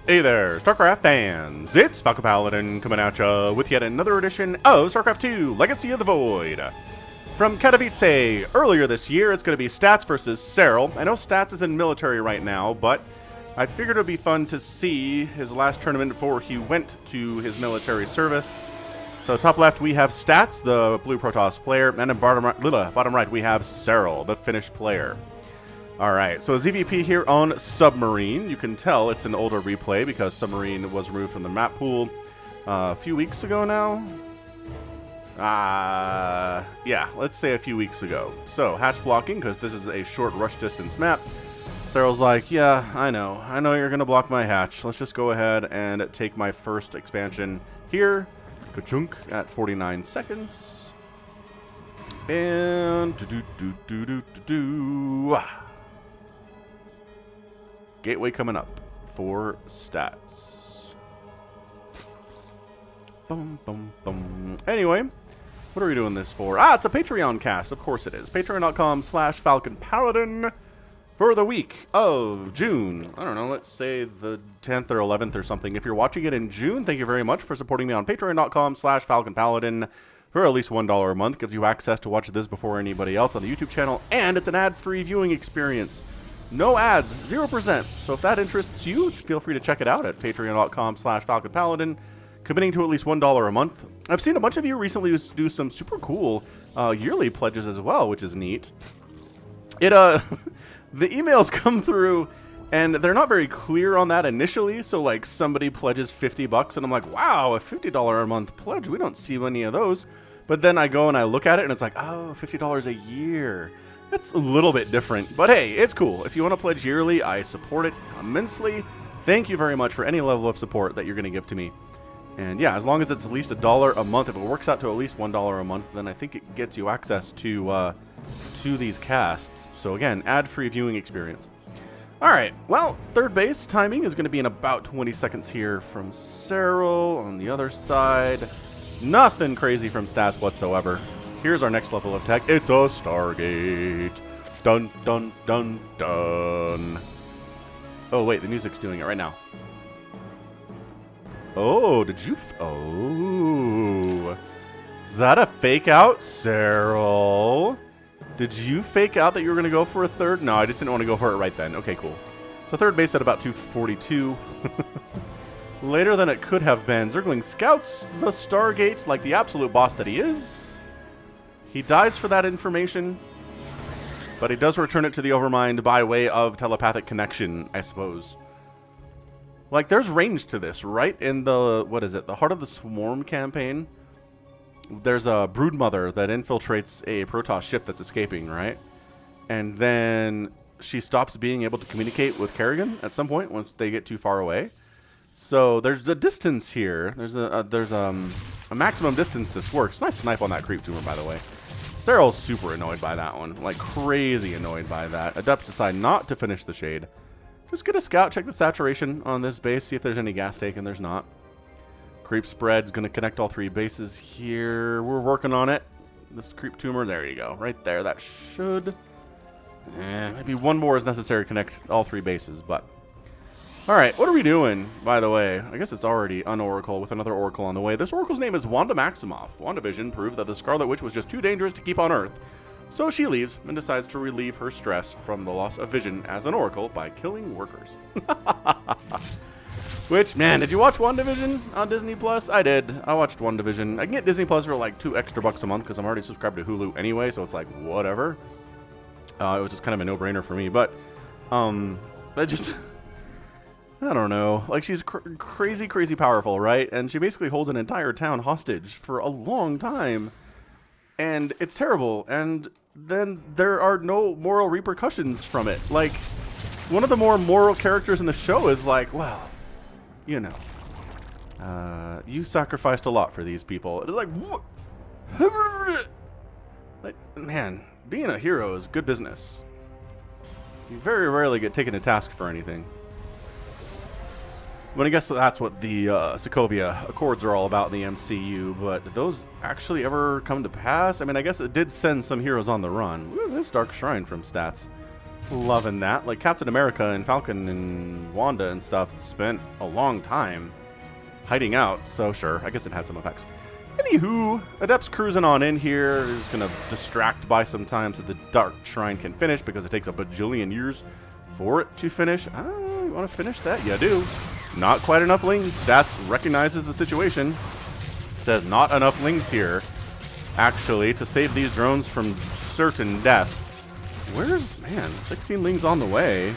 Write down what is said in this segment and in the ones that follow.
Hey there, StarCraft fans! It's Falcon Paladin coming at ya with yet another edition of StarCraft 2 Legacy of the Void. From Katowice, earlier this year, it's going to be Stats versus Serral. I know Stats is in military right now, but I figured it would be fun to see his last tournament before he went to his military service. So top left, we have Stats, the blue Protoss player, and in bottom right, we have Serral, the Finnish player. Alright, so ZVP here on Submarine. You can tell it's an older replay because Submarine was removed from the map pool a few weeks ago now. Yeah, let's say a few weeks ago. So, hatch blocking, because this is a short rush distance map. Serral's like, yeah, I know you're going to block my hatch. Let's just go ahead and take my first expansion here. Ka-chunk at 49 seconds. And Gateway coming up for Stats. Bum, bum, bum. Anyway, what are we doing this for? It's a Patreon cast. Of course it is. Patreon.com/Falcon Paladin for the week of June. I don't know, let's say the 10th or 11th or something. If you're watching it in June, thank you very much for supporting me on Patreon.com/Falcon Paladin for at least $1 a month. Gives you access to watch this before anybody else on the YouTube channel, and it's an ad-free viewing experience. No ads, 0%. So if that interests you, feel free to check it out at patreon.com/Falcon Paladin, committing to at least $1 a month. I've seen a bunch of you recently do some super cool yearly pledges as well, which is neat. The emails come through, and they're not very clear on that initially. So like somebody pledges $50, and I'm like, wow, a $50 a month pledge. We don't see many of those. But then I go and I look at it, and it's like, oh, $50 a year. It's a little bit different, but hey, it's cool. If you want to pledge yearly, I support it immensely. Thank you very much for any level of support that you're going to give to me. And yeah, as long as it's at least $1 a month, if it works out to at least $1 a month, then I think it gets you access to these casts. So again, ad-free viewing experience. All right, well, third base timing is going to be in about 20 seconds here from Serral on the other side. Nothing crazy from Stats whatsoever. Here's our next level of tech. It's a Stargate. Dun, dun, dun, dun. Oh, wait, the music's doing it right now. Oh, did you... Oh. Is that a fake out, Serral? Did you fake out that you were going to go for a third? No, I just didn't want to go for it right then. Okay, cool. So third base at about 242. Later than it could have been. Zergling scouts the Stargate like the absolute boss that he is. He dies for that information, but he does return it to the Overmind by way of telepathic connection, I suppose. Like, there's range to this, right? In the, what is it, the Heart of the Swarm campaign, there's a broodmother that infiltrates a Protoss ship that's escaping, right? And then she stops being able to communicate with Kerrigan at some point once they get too far away. So there's a distance here. There's a maximum distance this works. Nice snipe on that creep tumor, by the way. Serral's super annoyed by that one. Like, crazy annoyed by that. Adepts decide not to finish the shade. Just get a scout, check the saturation on this base, see if there's any gas taken. There's not. Creep spread's going to connect all three bases here. We're working on it. This creep tumor, there you go. Right there, that should... maybe one more is necessary to connect all three bases, but... Alright, what are we doing, by the way? I guess it's already an Oracle with another Oracle on the way. This Oracle's name is Wanda Maximoff. WandaVision proved that the Scarlet Witch was just too dangerous to keep on Earth. So she leaves and decides to relieve her stress from the loss of vision as an Oracle by killing workers. Which, man, did you watch WandaVision on Disney Plus? I did. I watched WandaVision. I can get Disney Plus for like $2 extra a month because I'm already subscribed to Hulu anyway, so it's like, whatever. It was just kind of a no-brainer for me, but, that just... I don't know. Like, she's crazy, crazy powerful, right? And she basically holds an entire town hostage for a long time. And it's terrible. And then there are no moral repercussions from it. Like, one of the more moral characters in the show is like, well, you know, you sacrificed a lot for these people. It's like, what? Like, man, being a hero is good business. You very rarely get taken to task for anything. But I guess that's what the Sokovia Accords are all about in the MCU, but did those actually ever come to pass? I mean, I guess it did send some heroes on the run. Ooh, this Dark Shrine from Stats. Loving that. Like Captain America and Falcon and Wanda and stuff spent a long time hiding out. So sure, I guess it had some effects. Anywho, Adept's cruising on in here. Is going to distract by some time so the Dark Shrine can finish because it takes a bajillion years for it to finish. Oh, you want to finish that? You do. Not quite enough lings. Stats recognizes the situation. Says not enough lings here, actually, to save these drones from certain death. Where's, man, 16 lings on the way.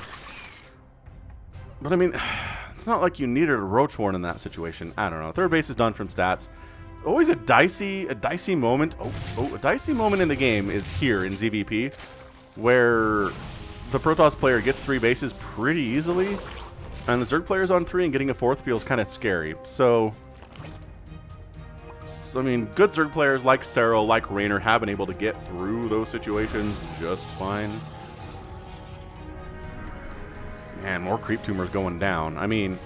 But I mean, it's not like you needed a Roach Warren in that situation. I don't know. Third base is done from stats. It's always a dicey moment. A dicey moment in the game is here in ZVP, where the Protoss player gets 3 bases pretty easily, and the Zerg player's on 3 and getting a 4th feels kind of scary. So, I mean, good Zerg players like Serral, like Raynor have been able to get through those situations just fine. Man, more creep tumors going down. I mean,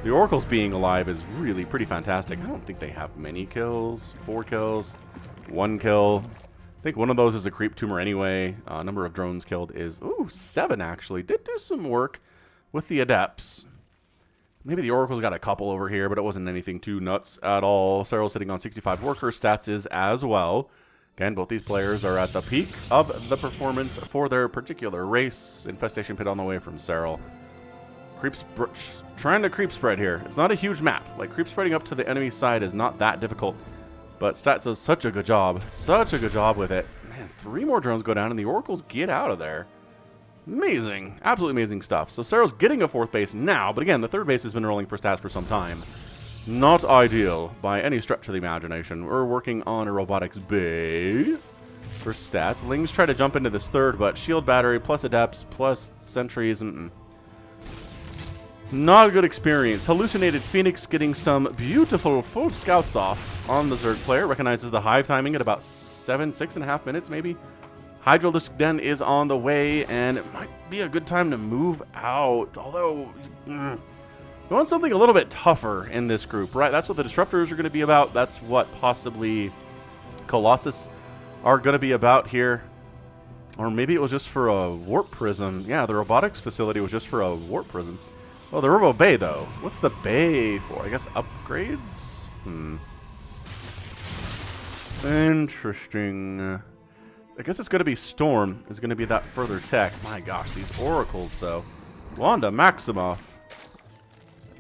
the Oracles being alive is really pretty fantastic. I don't think they have many kills. 4 kills, 1 kill. I think one of those is a creep tumor anyway. Number of drones killed is, 7 actually. Did do some work with the Adepts. Maybe the Oracle's got a couple over here, but it wasn't anything too nuts at all. Serral's sitting on 65 worker stats is as well. Again, both these players are at the peak of the performance for their particular race. Infestation Pit on the way from Serral. Trying to creep spread here. It's not a huge map. Like, creep spreading up to the enemy side is not that difficult. But Stats does such a good job. Such a good job with it. Man, 3 more drones go down and the Oracles get out of there. Amazing. Absolutely amazing stuff. So Serral's getting a 4th base now, but again, the 3rd base has been rolling for Stats for some time. Not ideal by any stretch of the imagination. We're working on a robotics bay for Stats. Lings try to jump into this 3rd, but shield battery plus Adepts plus sentries. Not a good experience. Hallucinated Phoenix getting some beautiful full scouts off on the Zerg player. Recognizes the hive timing at about 6.5 minutes maybe. Hydralisk Den is on the way, and it might be a good time to move out. Although, you want something a little bit tougher in this group, right? That's what the Disruptors are going to be about. That's what possibly Colossus are going to be about here. Or maybe it was just for a Warp Prism. Yeah, the robotics facility was just for a Warp Prism. Oh, the Robo Bay, though. What's the Bay for? I guess upgrades? Interesting. I guess it's going to be Storm. It's going to be that further tech. My gosh, these Oracles, though. Wanda Maximoff.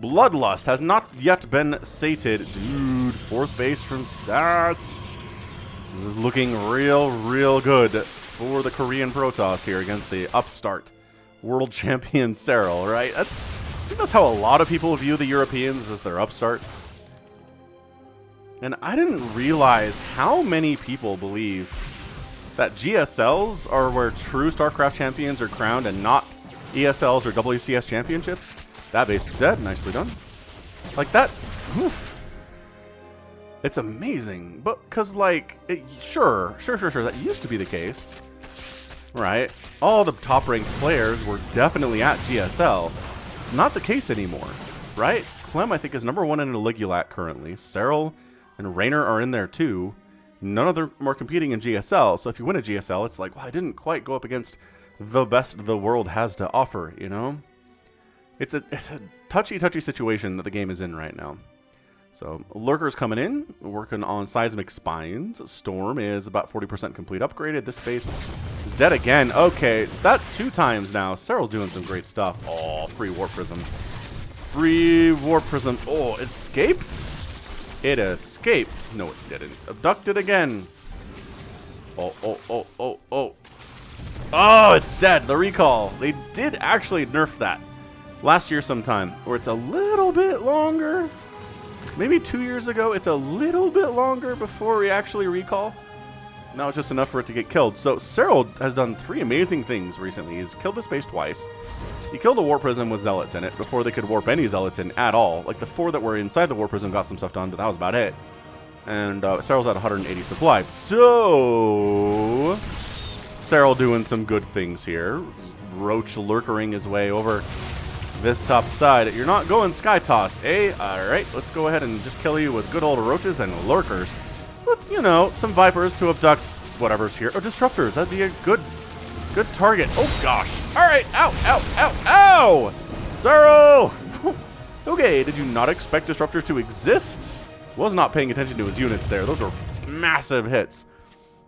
Bloodlust has not yet been sated. Dude, 4th base from Stats. This is looking real good for the Korean Protoss here against the upstart world champion Serral, right? I think that's how a lot of people view the Europeans, as their upstarts. And I didn't realize how many people believe that GSLs are where true StarCraft champions are crowned and not ESLs or WCS championships. That base is dead. Nicely done. Like that. Whew. It's amazing. But because, like, sure. That used to be the case. Right? All the top-ranked players were definitely at GSL. It's not the case anymore. Right? Clem, I think, is #1 in Eligulat currently. Serral and Raynor are in there, too. None of them are competing in GSL, so if you win a GSL, it's like, well, I didn't quite go up against the best the world has to offer, you know? It's a touchy situation that the game is in right now. So, Lurker's coming in, working on Seismic Spines. Storm is about 40% complete upgraded. This base is dead again. Okay, it's that 2 times now. Serral's doing some great stuff. Oh, free Warp Prism. Free Warp Prism. Oh, escaped? It escaped. No, it didn't. Abducted again. Oh, it's dead. The recall. They did actually nerf that last year sometime, where it's a little bit longer. Maybe 2 years ago, it's a little bit longer before we actually recall. Now it's just enough for it to get killed. So Serral has done 3 amazing things recently. He's killed the space twice. He killed a Warp Prism with Zealots in it before they could warp any Zealots in at all. Like, the 4 that were inside the Warp Prism got some stuff done, but that was about it. And Serral's at 180 supply. So Serral doing some good things here. Roach lurkering his way over this top side. You're not going Sky Toss, eh? Alright, let's go ahead and just kill you with good old Roaches and Lurkers. With, you know, some Vipers to abduct whatever's here. Or Disruptors. That'd be a good Good target. Oh, gosh. All right. Ow, ow, ow, ow! Serral! Okay, did you not expect disruptors to exist? Was not paying attention to his units there. Those are massive hits.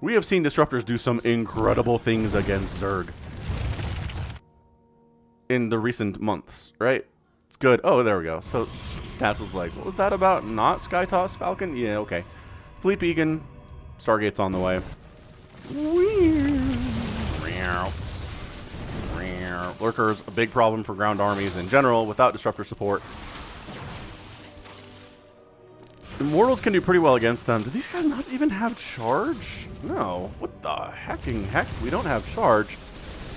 We have seen disruptors do some incredible things against Zerg in the recent months, right? It's good. Oh, there we go. So Stats was like, what was that about? Not Skytoss Falcon? Yeah, okay. Fleet Beacon. Stargate's on the way. Lurkers, a big problem for ground armies in general without disruptor support. Immortals can do pretty well against them. Do these guys not even have charge? No. What the hecking heck? We don't have charge.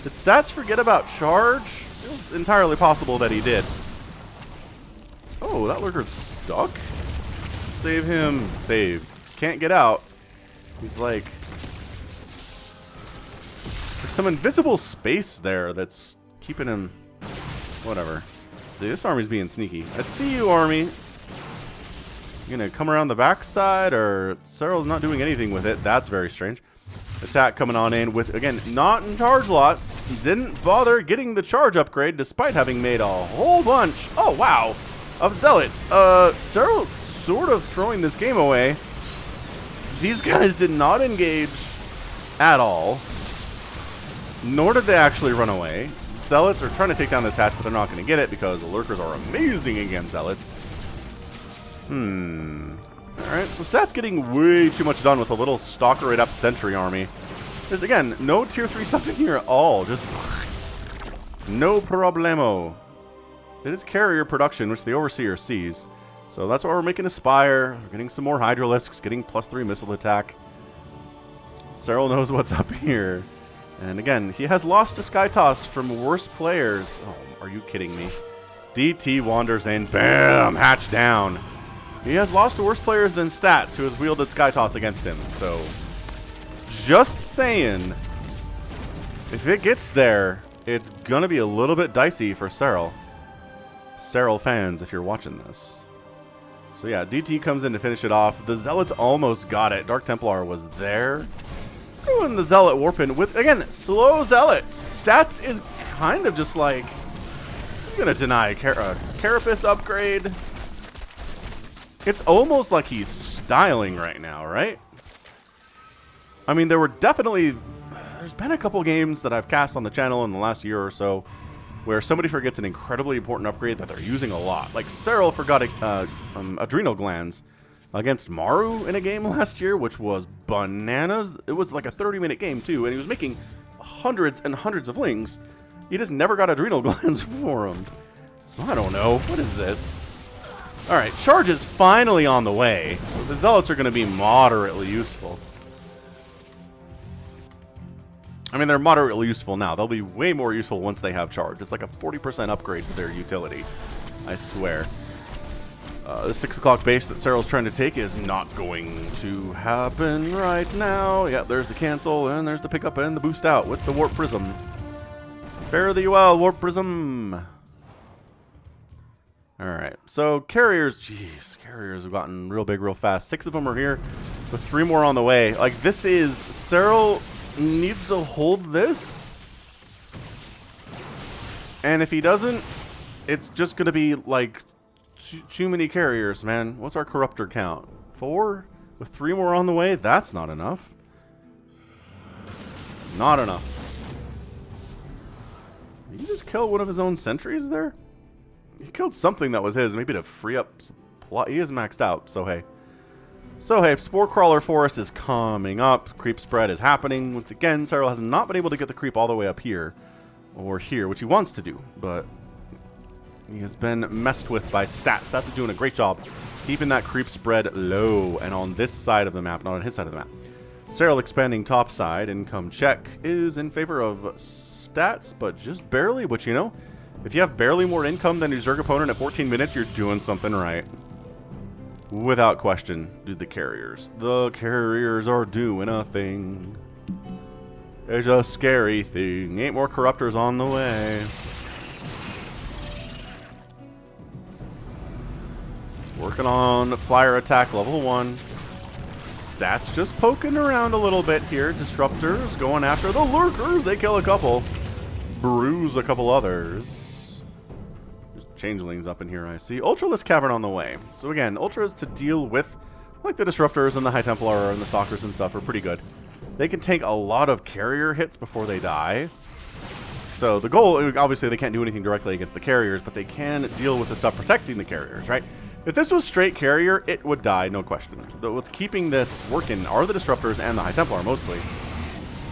Did Stats forget about charge? It was entirely possible that he did. Oh, that lurker's stuck? Save him. Saved. Can't get out. He's like... There's some invisible space there that's keeping him... Whatever. See, this army's being sneaky. I see you, army. You gonna come around the backside, or Serral's not doing anything with it? That's very strange. Attack coming on in with, again, not in charge lots. Didn't bother getting the charge upgrade despite having made a whole bunch, oh wow, of zealots. Serral sort of throwing this game away. These guys did not engage at all, nor did they actually run away. Zealots are trying to take down this hatch, but they're not going to get it because the lurkers are amazing against zealots. Alright, so Stats getting way too much done with a little stalker-it up sentry army. There's, again, no tier 3 stuff in here at all. Just no problemo. It is carrier production, which the Overseer sees. So that's why we're making a Spire. We're getting some more Hydralisks, getting +3 missile attack. Serral knows what's up here. And again, he has lost to Skytoss from worse players. Oh, are you kidding me? DT wanders in. Bam! Hatch down. He has lost to worse players than Stats, who has wielded Skytoss against him. So, just saying, if it gets there, it's going to be a little bit dicey for Serral. Serral fans, if you're watching this. So yeah, DT comes in to finish it off. The Zealots almost got it. Dark Templar was there. Doing the Zealot Warpin with, again, slow Zealots. Stats is kind of just like, I'm going to deny a Carapace upgrade. It's almost like he's styling right now, right? I mean, there were definitely... There's been a couple games that I've cast on the channel in the last year or so where somebody forgets an incredibly important upgrade that they're using a lot. Like, Serral forgot Adrenal Glands against Maru in a game last year, which was bananas. It was like a 30-minute game, too, and he was making hundreds and hundreds of lings. He just never got Adrenal Glands for him. So I don't know. What is this? Alright, charge is finally on the way. So the Zealots are going to be moderately useful. I mean, they're moderately useful now. They'll be way more useful once they have charge. It's like a 40% upgrade to their utility. I swear. The 6 o'clock base that Serral's trying to take is not going to happen right now. Yeah, there's the cancel, and there's the pickup and the boost out with the Warp Prism. Fare thee well, Warp Prism. Alright, so carriers, jeez, carriers have gotten real big real fast. 6 of them are here, with 3 more on the way. Like, this is, Serral needs to hold this. And if he doesn't, it's just going to be, like, too many carriers, man. What's our Corruptor count? 4? With 3 more on the way? That's not enough. Not enough. Did he just kill one of his own sentries there? He killed something that was his, maybe to free up supply. He is maxed out, so hey. So hey, Spore Crawler Forest is coming up. Creep spread is happening. Once again, Serral has not been able to get the creep all the way up here. Or here, which he wants to do. But he has been messed with by Stats. Stats is doing a great job keeping that creep spread low. And on this side of the map, not on his side of the map. Serral expanding top side. Income check is in favor of Stats, but just barely. Which, you know, if you have barely more income than your Zerg opponent at 14 minutes, you're doing something right. Without question, do the carriers. The carriers are doing a thing. It's a scary thing. 8 more Corruptors on the way. Working on Flyer Attack level 1. Stats just poking around a little bit here. Disruptors going after the lurkers. They kill a couple. Bruise a couple others. There's changelings up in here, I see. Ultralisk Cavern on the way. So again, Ultras to deal with, like the Disruptors and the High Templar and the Stalkers and stuff, are pretty good. They can take a lot of carrier hits before they die. So the goal, obviously they can't do anything directly against the carriers, but they can deal with the stuff protecting the carriers, right? If this was straight carrier, it would die, no question. But what's keeping this working are the Disruptors and the High Templar, mostly.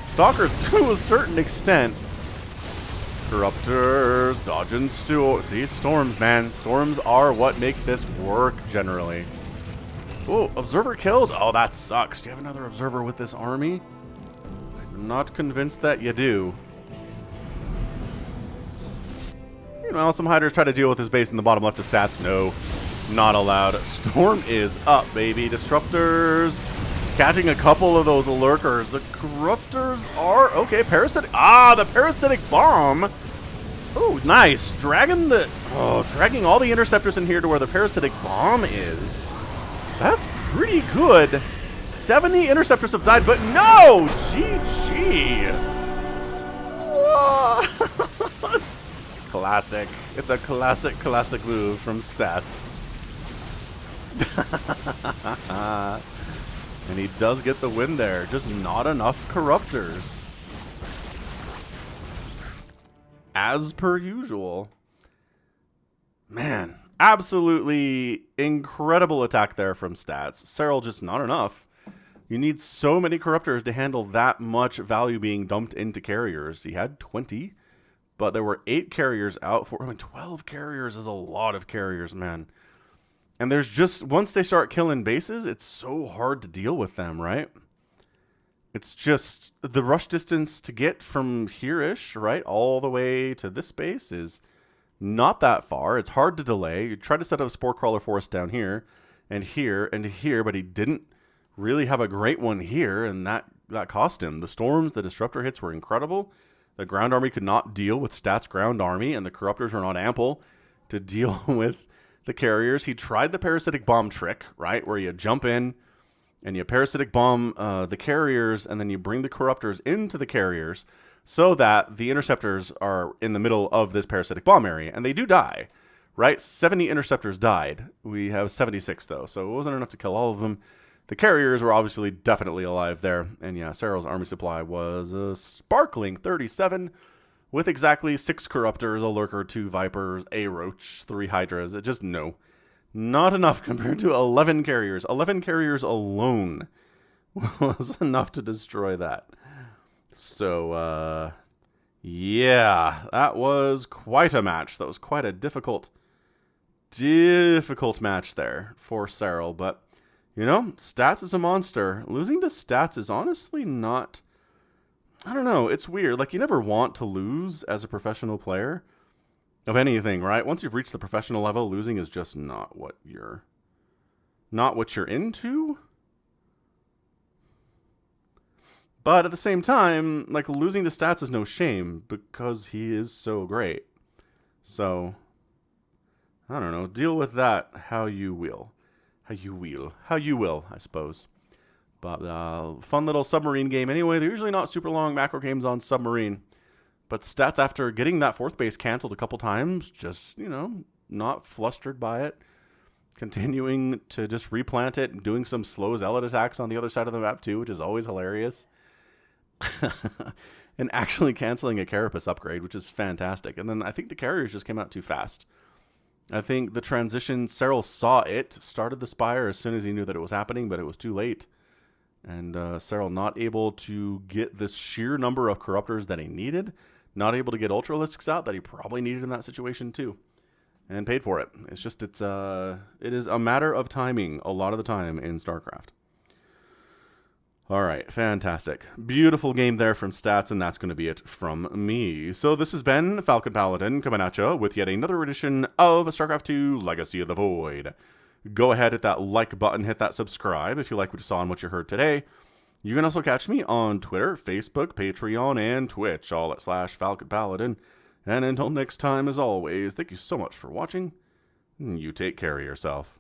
Stalkers, to a certain extent. Corruptors, dodging see, storms, man. Storms are what make this work, generally. Oh, Observer killed? Oh, that sucks. Do you have another Observer with this army? I'm not convinced that you do. Meanwhile, some hiders try to deal with his base in the bottom left of stats. No, not allowed. Storm is up, baby. Disruptors catching a couple of those lurkers. The Corruptors are okay. Parasitic. Ah, the parasitic bomb. Oh, nice. Dragging all the interceptors in here to where the parasitic bomb is. That's pretty good. 70 interceptors have died, but no! GG. What? Classic. It's a classic move from Stats. And he does get the win there. Just not enough Corruptors. As per usual. Man, absolutely incredible attack there from Stats. Serral just not enough. You need so many Corruptors to handle that much value being dumped into carriers. He had 20. But there were 8 carriers out for... I mean, 12 carriers is a lot of carriers, man. And there's just... Once they start killing bases, it's so hard to deal with them, right? It's just... The rush distance to get from here-ish, right? All the way to this base is not that far. It's hard to delay. You try to set up a Spore Crawler Forest down here, and here, but he didn't really have a great one here, and that cost him. The storms, the disruptor hits were incredible. The ground army could not deal with Stats' ground army, and the Corruptors were not ample to deal with the carriers. He tried the parasitic bomb trick, right, where you jump in and you parasitic bomb the carriers, and then you bring the Corruptors into the carriers so that the interceptors are in the middle of this parasitic bomb area, and they do die, right? 70 interceptors died. We have 76, though, so it wasn't enough to kill all of them. The carriers were obviously definitely alive there. And yeah, Serral's army supply was a sparkling 37 with exactly 6 Corruptors, a Lurker, 2 Vipers, a Roach, 3 Hydras. It just, no. Not enough compared to 11 carriers. 11 carriers alone was enough to destroy that. So, yeah, that was quite a match. That was quite a difficult match there for Serral, but... You know, Stats is a monster. Losing to Stats is honestly not... I don't know. It's weird. Like, you never want to lose as a professional player of anything, right? Once you've reached the professional level, losing is just not what you're into. But at the same time, like, losing to Stats is no shame because he is so great. So, I don't know. Deal with that how you will. How you will, I suppose. But fun little Submarine game anyway. They're usually not super long macro games on Submarine. But Stats, after getting that 4th base canceled a couple times, just, you know, not flustered by it. Continuing to just replant it and doing some slow zealot attacks on the other side of the map too, which is always hilarious. And actually canceling a Carapace upgrade, which is fantastic. And then I think the carriers just came out too fast. I think the transition, Serral saw it, started the Spire as soon as he knew that it was happening, but it was too late. And Serral not able to get this sheer number of Corruptors that he needed, not able to get Ultralisks out that he probably needed in that situation too, and paid for it. It's just, it is a matter of timing a lot of the time in StarCraft. All right, fantastic. Beautiful game there from Stats, and that's going to be it from me. So this has been Falcon Paladin coming at you with yet another edition of StarCraft II Legacy of the Void. Go ahead, hit that like button, hit that subscribe if you like what you saw and what you heard today. You can also catch me on Twitter, Facebook, Patreon, and Twitch, all at /Falcon Paladin. And until next time, as always, thank you so much for watching. You take care of yourself.